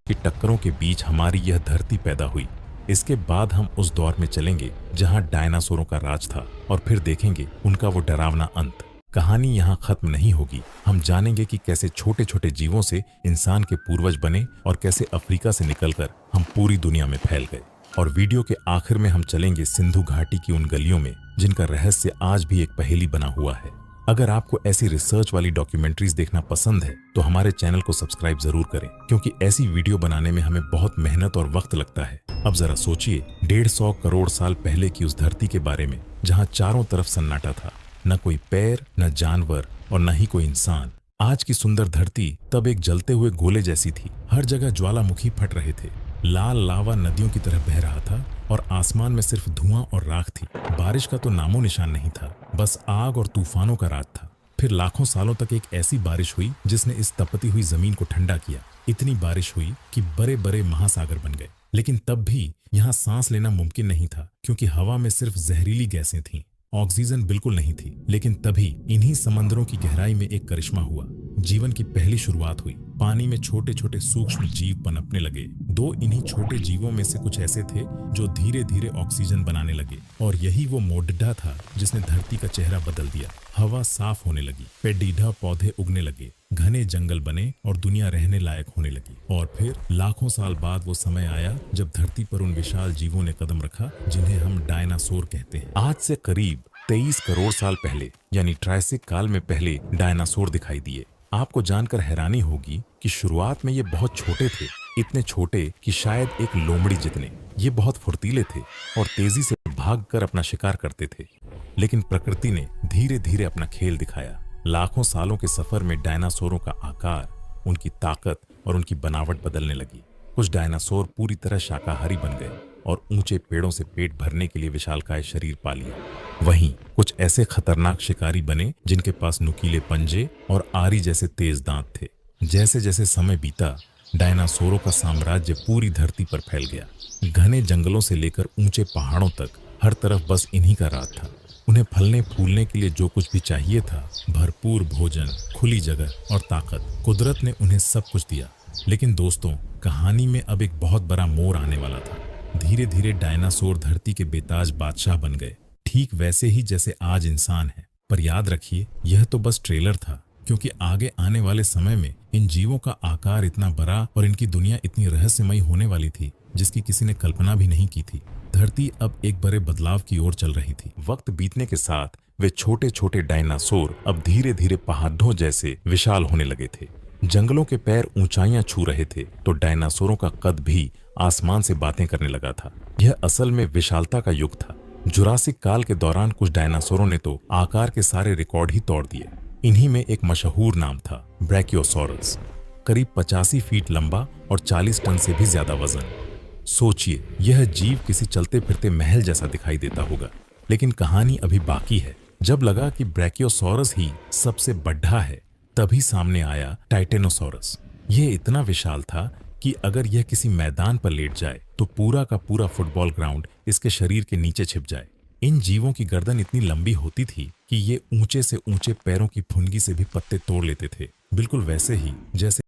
कि टक्करों के बीच हमारी यह धरती पैदा हुई। इसके बाद हम उस दौर में चलेंगे जहां डायनासोरों का राज था और फिर देखेंगे उनका वो डरावना अंत। कहानी यहाँ खत्म नहीं होगी। हम जानेंगे कि कैसे छोटे छोटे जीवों से इंसान के पूर्वज बने और कैसे अफ्रीका से निकलकर हम पूरी दुनिया में फैल गए। और वीडियो के आखिर में हम चलेंगे सिंधु घाटी की उन गलियों में जिनका रहस्य आज भी एक पहेली बना हुआ है। अगर आपको ऐसी रिसर्च वाली डॉक्यूमेंट्रीज देखना पसंद है तो हमारे चैनल को सब्सक्राइब जरूर करें, क्योंकि ऐसी वीडियो बनाने में हमें बहुत मेहनत और वक्त लगता है। अब जरा सोचिए 150 करोड़ साल पहले की उस धरती के बारे में जहां चारों तरफ सन्नाटा था, न कोई पैर, न जानवर और न ही कोई इंसान। आज की सुंदर धरती तब एक जलते हुए गोले जैसी थी। हर जगह ज्वालामुखी फट रहे थे, लाल लावा नदियों की तरह बह रहा था और आसमान में सिर्फ धुआं और राख थी। बारिश का तो नामो निशान नहीं था, बस आग और तूफानों का रात था। फिर लाखों सालों तक एक ऐसी बारिश हुई जिसने इस तपती हुई जमीन को ठंडा किया। इतनी बारिश हुई कि बड़े बड़े महासागर बन गए। लेकिन तब भी यहाँ सांस लेना मुमकिन नहीं था, क्योंकि हवा में सिर्फ जहरीली गैसें थीं, ऑक्सीजन बिल्कुल नहीं थी। लेकिन तभी इन्हीं समंदरों की गहराई में एक करिश्मा हुआ। जीवन की पहली शुरुआत हुई। पानी में छोटे छोटे सूक्ष्म जीव पनपने लगे। दो इन्हीं छोटे जीवों में से कुछ ऐसे थे जो धीरे धीरे ऑक्सीजन बनाने लगे, और यही वो मोडडा था जिसने धरती का चेहरा बदल दिया। हवा साफ होने लगी, पेडीढ़ पौधे उगने लगे, घने जंगल बने और दुनिया रहने लायक होने लगी। और फिर लाखों साल बाद वो समय आया जब धरती पर उन विशाल जीवों ने कदम रखा जिन्हें हम डायनासोर कहते हैं। आज से करीब 23 करोड़ साल पहले यानी ट्रायसिक काल में पहले डायनासोर दिखाई दिए। आपको जानकर हैरानी होगी कि शुरुआत में ये बहुत छोटे थे, इतने छोटे कि शायद एक लोमड़ी जितने। ये बहुत फुर्तीले थे और तेजी से भागकर अपना शिकार करते थे। लेकिन प्रकृति ने धीरे धीरे अपना खेल दिखाया। लाखों सालों के सफर में डायनासोरों का आकार, उनकी ताकत और उनकी बनावट बदलने लगी। कुछ डायनासोर पूरी तरह शाकाहारी बन गए और ऊंचे पेड़ों से पेट भरने के लिए विशालकाय शरीर पा लिया। वहीं कुछ ऐसे खतरनाक शिकारी बने जिनके पास नुकीले पंजे और आरी जैसे तेज दांत थे। जैसे जैसे समय बीता, डायनासोरों का साम्राज्य पूरी धरती पर फैल गया। घने जंगलों से लेकर ऊंचे पहाड़ों तक हर तरफ बस इन्हीं का राज था। उन्हें फलने फूलने के लिए जो कुछ भी चाहिए था, भरपूर भोजन, खुली जगह और ताकत, कुदरत ने उन्हें सब कुछ दिया। लेकिन दोस्तों, कहानी में अब एक बहुत बड़ा मोड़ आने वाला था। धीरे धीरे डायनासोर धरती के बेताज बादशाह बन गए, ठीक वैसे ही जैसे आज इंसान है। पर याद रखिए, यह तो बस ट्रेलर था, क्योंकि आगे आने वाले समय में इन जीवों का आकार इतना बड़ा और इनकी दुनिया इतनी रहस्यमयी होने वाली थी जिसकी किसी ने कल्पना भी नहीं की थी। धरती अब एक बड़े बदलाव की ओर चल रही थी। वक्त बीतने के साथ वे छोटे छोटे डायनासोर अब धीरे धीरे पहाड़ों जैसे विशाल होने लगे थे। जंगलों के पैर ऊंचाइयां छू रहे थे तो डायनासोरों का कद भी आसमान से बातें करने लगा था। यह असल में विशालता का युग था। जुरासिक काल के दौरान कुछ डायनासोरों ने तो आकार के सारे रिकॉर्ड ही तोड़ दिए। इन्हीं में एक मशहूर नाम था ब्रैकियोसॉरस, करीब 85 फीट लंबा और 40 टन से भी ज्यादा वजन। सोचिए, यह जीव किसी चलते फिरते महल जैसा दिखाई देता होगा। लेकिन कहानी अभी बाकी है। जब लगा कि ब्रैकियोसॉरस ही सबसे बड़ा है, तभी सामने आया टाइटेनोसॉरस। यह इतना विशाल था कि अगर यह किसी मैदान पर लेट जाए तो पूरा का पूरा फुटबॉल ग्राउंड इसके शरीर के नीचे छिप जाए। इन जीवों की गर्दन इतनी लंबी होती थी कि ये ऊंचे से ऊंचे पैरों की फुनगी से भी पत्ते तोड़ लेते थे, बिल्कुल वैसे ही जैसे